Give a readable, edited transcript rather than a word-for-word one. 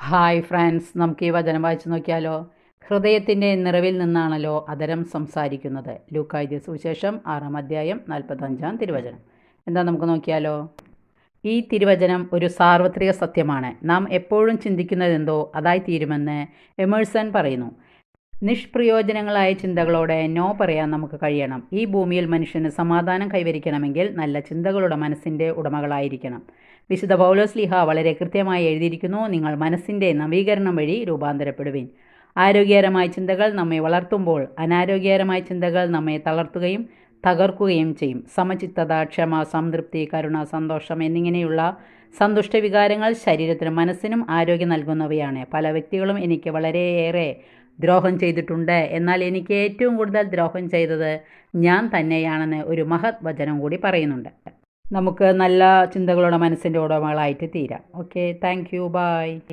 Hi friends, നമുക്ക് ഈ വചനം വായിച്ചു നോക്കിയാലോ. ഹൃദയത്തിൻ്റെ നിറവിൽ നിന്നാണല്ലോ അതരം സംസാരിക്കുന്നത്. ലൂക്കാ എഴുതിയ സുവിശേഷം 6-ാം അധ്യായം 45-ാം തിരുവചനം. എന്താ നമുക്ക് നോക്കിയാലോ. ഈ തിരുവചനം ഒരു സാർവത്രിക സത്യമാണ്. നാം എപ്പോഴും ചിന്തിക്കുന്നതെന്തോ അതായി തീരുമെന്ന് എമേഴ്സൺ പറയുന്നു. നിഷ്പ്രയോജനങ്ങളായ ചിന്തകളോടെ നോ പറയാൻ നമുക്ക് കഴിയണം. ഈ ഭൂമിയിൽ മനുഷ്യന് സമാധാനം കൈവരിക്കണമെങ്കിൽ നല്ല ചിന്തകളുടെ മനസ്സിൻ്റെ ഉടമകളായിരിക്കണം. വിശുദ്ധ പൗലോസ്ലീഹ വളരെ കൃത്യമായി എഴുതിയിരിക്കുന്നു, നിങ്ങൾ മനസ്സിൻ്റെ നവീകരണം വഴി രൂപാന്തരപ്പെടുവിൻ. ആരോഗ്യകരമായ ചിന്തകൾ നമ്മെ വളർത്തുമ്പോൾ അനാരോഗ്യകരമായ ചിന്തകൾ നമ്മെ തളർത്തുകയും തകർക്കുകയും ചെയ്യും. സമചിത്തത, ക്ഷമ, സംതൃപ്തി, കരുണ, സന്തോഷം എന്നിങ്ങനെയുള്ള സന്തുഷ്ട വികാരങ്ങൾ ശരീരത്തിനും മനസ്സിനും ആരോഗ്യം നൽകുന്നവയാണ്. പല വ്യക്തികളും എനിക്ക് വളരെയേറെ ദ്രോഹം ചെയ്തിട്ടുണ്ട്, എന്നാൽ എനിക്ക് ഏറ്റവും കൂടുതൽ ദ്രോഹം ചെയ്തത് ഞാൻ തന്നെയാണെന്ന് ഒരു മഹത് വചനം കൂടി പറയുന്നുണ്ട്. നമുക്ക് നല്ല ചിന്തകളുടെ മനസ്സിൻ്റെ ഉടമകളായിട്ട് തീരാം. Okay, thank you, by.